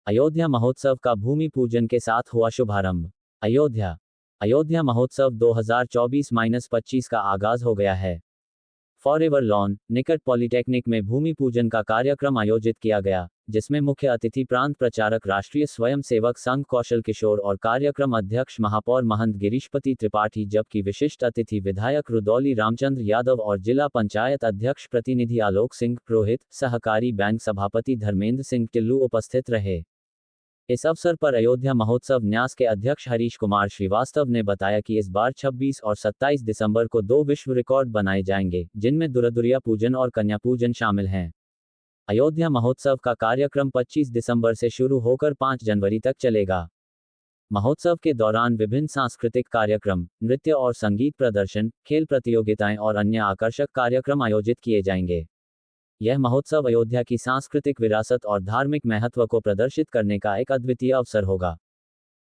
अयोध्या महोत्सव का भूमि पूजन के साथ हुआ शुभारंभ। अयोध्या महोत्सव 2024-25 का आगाज हो गया है। फॉरएवर लॉन, निकट पॉलिटेक्निक में भूमि पूजन का कार्यक्रम आयोजित किया गया, जिसमें मुख्य अतिथि प्रांत प्रचारक राष्ट्रीय स्वयंसेवक संघ कौशल किशोर और कार्यक्रम अध्यक्ष महापौर महंत गिरीशपति त्रिपाठी, जबकि विशिष्ट अतिथि विधायक रुदौली रामचंद्र यादव और जिला पंचायत अध्यक्ष प्रतिनिधि आलोक सिंह पुरोहित, सहकारी बैंक सभापति धर्मेंद्र सिंह टिल्लू उपस्थित रहे। इस अवसर पर अयोध्या महोत्सव न्यास के अध्यक्ष हरीश कुमार श्रीवास्तव ने बताया कि इस बार 26 और 27 दिसंबर को 2 विश्व रिकॉर्ड बनाए जाएंगे, जिनमें दुर्दुरिया पूजन और कन्या पूजन शामिल हैं। अयोध्या महोत्सव का कार्यक्रम 25 दिसंबर से शुरू होकर 5 जनवरी तक चलेगा। महोत्सव के दौरान विभिन्न सांस्कृतिक कार्यक्रम, नृत्य और संगीत प्रदर्शन, खेल प्रतियोगिताएं और अन्य आकर्षक कार्यक्रम आयोजित किए जाएंगे। यह महोत्सव अयोध्या की सांस्कृतिक विरासत और धार्मिक महत्व को प्रदर्शित करने का एक अद्वितीय अवसर होगा।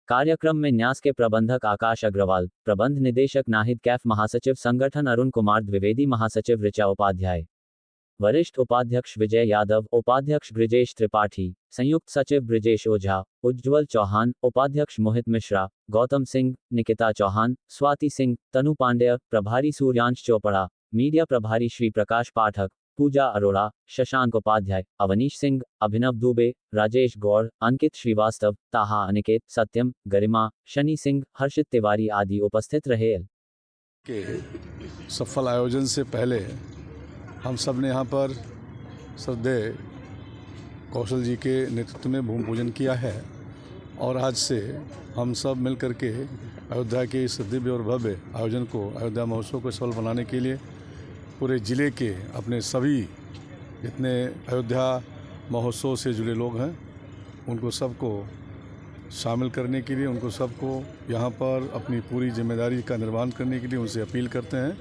कार्यक्रम में न्यास के प्रबंधक आकाश अग्रवाल, प्रबंध निदेशक नाहिद कैफ, महासचिव संगठन अरुण कुमार द्विवेदी, महासचिव ऋचा उपाध्याय, वरिष्ठ उपाध्यक्ष विजय यादव, उपाध्यक्ष ब्रिजेश त्रिपाठी, संयुक्त सचिव ब्रिजेश ओझा, उज्ज्वल चौहान, उपाध्यक्ष मोहित मिश्रा, गौतम सिंह, निकिता चौहान, स्वाति सिंह, तनु पांडेय, प्रभारी सूर्यांश चोपड़ा, मीडिया प्रभारी श्री प्रकाश पाठक, पूजा अरोड़ा, शशांक उपाध्याय, अवनीश सिंह, अभिनव दुबे, राजेश गौड़, अंकित श्रीवास्तव, ताहा अनिकेत, सत्यम, गरिमा, शनि सिंह, हर्षित तिवारी आदि उपस्थित रहे। के सफल आयोजन से पहले हम सब ने यहाँ पर श्रद्धेय कौशल जी के नेतृत्व में भूमि पूजन किया है और आज से हम सब मिलकर के अयोध्या के इस दिव्य और भव्य आयोजन को, अयोध्या महोत्सव को सफल बनाने के लिए पूरे ज़िले के अपने सभी जितने अयोध्या महोत्सव से जुड़े लोग हैं उनको सबको शामिल करने के लिए, उनको सबको यहाँ पर अपनी पूरी जिम्मेदारी का निर्वहन करने के लिए उनसे अपील करते हैं।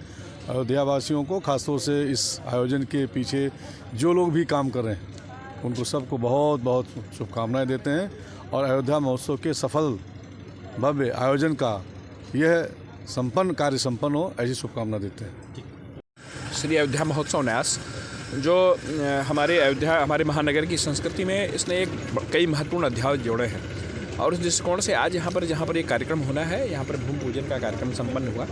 अयोध्या वासियों को खासतौर से इस आयोजन के पीछे जो लोग भी काम कर रहे हैं उनको सबको बहुत बहुत शुभकामनाएं देते हैं और अयोध्या महोत्सव के सफल भव्य आयोजन का यह कार्य संपन्न हो, ऐसी शुभकामना देते हैं। श्री अयोध्या महोत्सव न्यास जो हमारे महानगर की संस्कृति में इसने कई महत्वपूर्ण अध्याय जोड़े हैं और उस दृष्टिकोण से आज जहाँ पर ये कार्यक्रम होना है, यहाँ पर भूमि पूजन का कार्यक्रम संपन्न हुआ।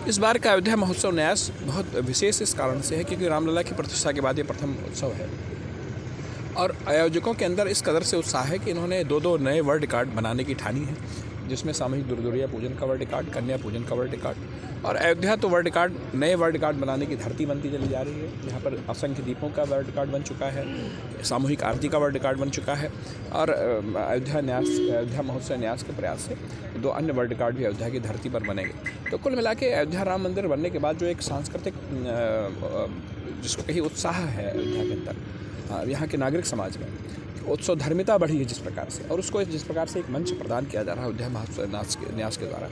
इस बार का अयोध्या महोत्सव न्यास बहुत विशेष इस कारण से है क्योंकि रामलला की प्रतिष्ठा के बाद ये प्रथम उत्सव है और आयोजकों के अंदर इस कदर से उत्साह है कि इन्होंने 2 नए वर्ल्ड रिकॉर्ड बनाने की ठानी है, जिसमें सामूहिक दुर्दुरिया पूजन का वर्ल्ड रिकॉर्ड, कन्या पूजन का वर्ल्ड रिकॉर्ड और अयोध्या तो नए वर्ल्ड रिकॉर्ड बनाने की धरती बनती चली जा रही है। यहाँ पर असंख्य दीपों का वर्ल्ड रिकॉर्ड बन चुका है, सामूहिक आरती का वर्ल्ड रिकॉर्ड बन चुका है और अयोध्या महोत्सव न्यास के प्रयास से 2 अन्य वर्ल्ड रिकॉर्ड भी अयोध्या की धरती पर बनेंगे। तो कुल मिला के अयोध्या राम मंदिर बनने के बाद जो एक सांस्कृतिक जिसको कहीं उत्साह है अयोध्या के अंदर, यहाँ के नागरिक समाज में उत्सव धर्मिता बढ़ी है जिस प्रकार से और उसको जिस प्रकार से एक मंच प्रदान किया जा रहा है अयोध्या महोत्सव न्यास के द्वारा,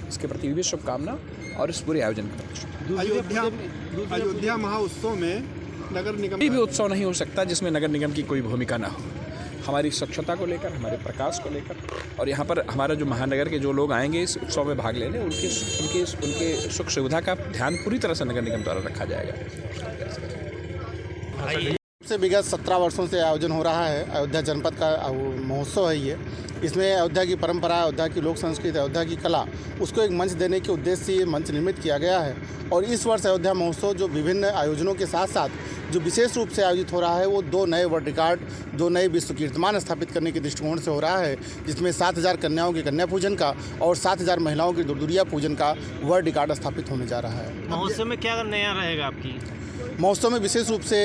इसके प्रति भी शुभकामना और इस पूरे आयोजन के प्रति। अयोध्या महोत्सव में नगर निगम कोई भी उत्सव नहीं हो सकता जिसमें नगर निगम की कोई भूमिका ना हो। हमारी स्वच्छता को लेकर, हमारे प्रकाश को लेकर और यहाँ पर हमारा जो महानगर के जो लोग आएंगे इस उत्सव में भाग लेने, उनके सुख सुविधा का ध्यान पूरी तरह से नगर निगम द्वारा रखा जाएगा। से विगत 17 वर्षों से आयोजन हो रहा है। अयोध्या जनपद का महोत्सव है ये। इसमें अयोध्या की परंपरा, अयोध्या की लोक संस्कृति, अयोध्या की कला, उसको एक मंच देने के उद्देश्य से ये मंच निर्मित किया गया है और इस वर्ष अयोध्या महोत्सव जो विभिन्न आयोजनों के साथ साथ जो विशेष रूप से आयोजित हो रहा है वो 2 नए वर्ल्ड रिकॉर्ड, 2 नए विश्व कीर्तिमान स्थापित करने के दृष्टिकोण से हो रहा है, जिसमें 7000 कन्याओं के कन्या पूजन का और 7000 महिलाओं के दुर्दुरिया पूजन का वर्ल्ड रिकॉर्ड स्थापित होने जा रहा है। महोत्सव में क्या नया रहेगा आपकी? महोत्सव में विशेष रूप से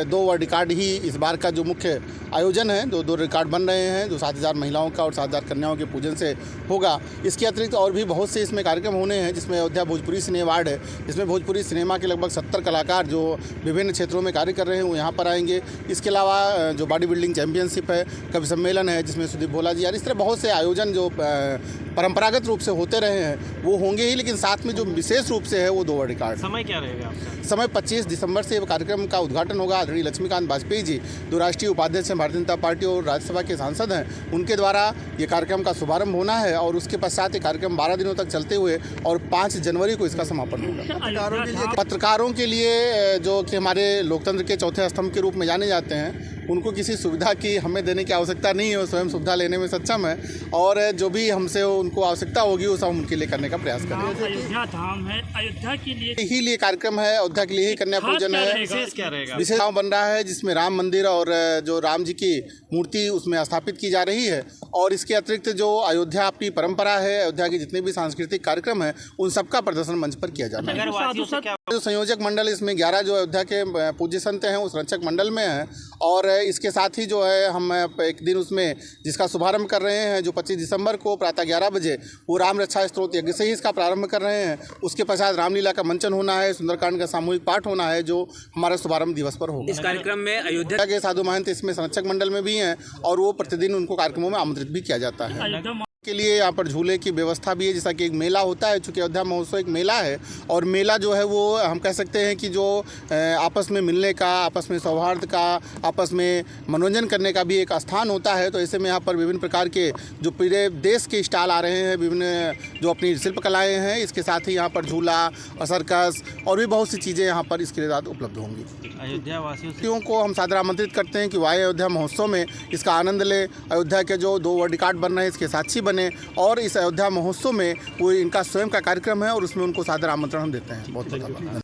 2 वर्ल्ड रिकॉर्ड ही इस बार का जो मुख्य आयोजन है, 2 रिकॉर्ड बन रहे हैं जो 7000 महिलाओं का और 7000 कन्याओं के पूजन से होगा। इसके अतिरिक्त और भी बहुत से इसमें कार्यक्रम होने हैं, जिसमें अयोध्या भोजपुरी सिने अवार्ड है, जिसमें भोजपुरी सिनेमा के लगभग 70 कलाकार जो विभिन्न क्षेत्रों में कार्य कर रहे हैं वो यहाँ पर आएंगे। इसके अलावा जो बॉडी बिल्डिंग चैंपियनशिप है, कवि सम्मेलन है जिसमें सुदीप भोला जी, और इस तरह बहुत से आयोजन जो परंपरागत रूप से होते रहे हैं वो होंगे ही, लेकिन साथ में जो विशेष रूप से है वो 2 वर्ल्ड रिकॉर्ड। समय क्या रहेगा आपका? समय 25 दिसंबर से कार्यक्रम का उद्घाटन होगा। आदरणीय लक्ष्मीकांत वाजपेयी जी, जो राष्ट्रीय उपाध्यक्ष हैं भारतीय जनता पार्टी और राज्यसभा के सांसद हैं, उनके द्वारा ये कार्यक्रम का शुभारंभ होना है और उसके पश्चात ये कार्यक्रम 12 दिनों तक चलते हुए और 5 जनवरी को इसका समापन होगा। पत्रकारों के लिए जो कि हमारे लोकतंत्र के चौथे स्तंभ के रूप में जाने जाते हैं, उनको किसी सुविधा की हमें देने की आवश्यकता नहीं है, वो स्वयं सुविधा लेने में सक्षम है और जो भी हमसे उनको आवश्यकता होगी वो सब हम उनके लिए करने का प्रयास करेंगे। अयोध्या धाम है, अयोध्या के लिए कार्यक्रम है, अयोध्या के लिए ही कन्या पूजन है। विशेष क्या रहेगा? विशेष गाँव बन रहा है जिसमें राम मंदिर और जो राम जी की मूर्ति उसमें स्थापित की जा रही है और इसके अतिरिक्त जो अयोध्या अपनी परंपरा है, अयोध्या के जितने भी सांस्कृतिक कार्यक्रम है उन सबका प्रदर्शन मंच पर किया जाना है। नगरवासियों से क्या जो संयोजक मंडल इसमें 11 जो अयोध्या के पूज्य संत हैं उस रक्षक मंडल में हैं और इसके साथ ही जो है हम एक दिन उसमें जिसका शुभारंभ कर रहे हैं जो 25 दिसंबर को प्रातः 11 बजे वो राम रक्षा स्तोत्र यज्ञ से ही इसका प्रारंभ कर रहे हैं। उसके पश्चात रामलीला का मंचन होना है, सुंदरकांड का सामूहिक पाठ होना है जो हमारा शुभारंभ दिवस पर होगा। इस कार्यक्रम में अयोध्या के साधु महंत इसमें संरक्षक मंडल में भी हैं और वो प्रतिदिन उनको कार्यक्रमों में आमंत्रित भी किया जाता है। अयोध्या के लिए यहाँ पर झूले की व्यवस्था भी है, जैसा कि एक मेला होता है, चूँकि अयोध्या महोत्सव एक मेला है और मेला जो है वो हम कह सकते हैं कि जो आपस में मिलने का, आपस में सौहार्द का, आपस में मनोरंजन करने का भी एक स्थान होता है। तो ऐसे में यहाँ पर विभिन्न प्रकार के जो पूरे देश के स्टॉल आ रहे हैं, विभिन्न जो अपनी शिल्पकलाएँ हैं, इसके साथ ही यहाँ पर झूला और सर्कस और भी बहुत सी चीज़ें यहाँ पर इसके साथ उपलब्ध होंगी। अयोध्या वासियों को हम सादर आमंत्रित करते हैं कि वो आए अयोध्या महोत्सव में इसका आनंद लें। अयोध्या के जो 2 वर्ल्ड रिकॉर्ड बन रहे हैं इसके साक्षी बने और इस अयोध्या महोत्सव में वो इनका स्वयं का कार्यक्रम है और उसमें उनको सादर आमंत्रण हम देते हैं। बहुत बहुत धन्यवाद।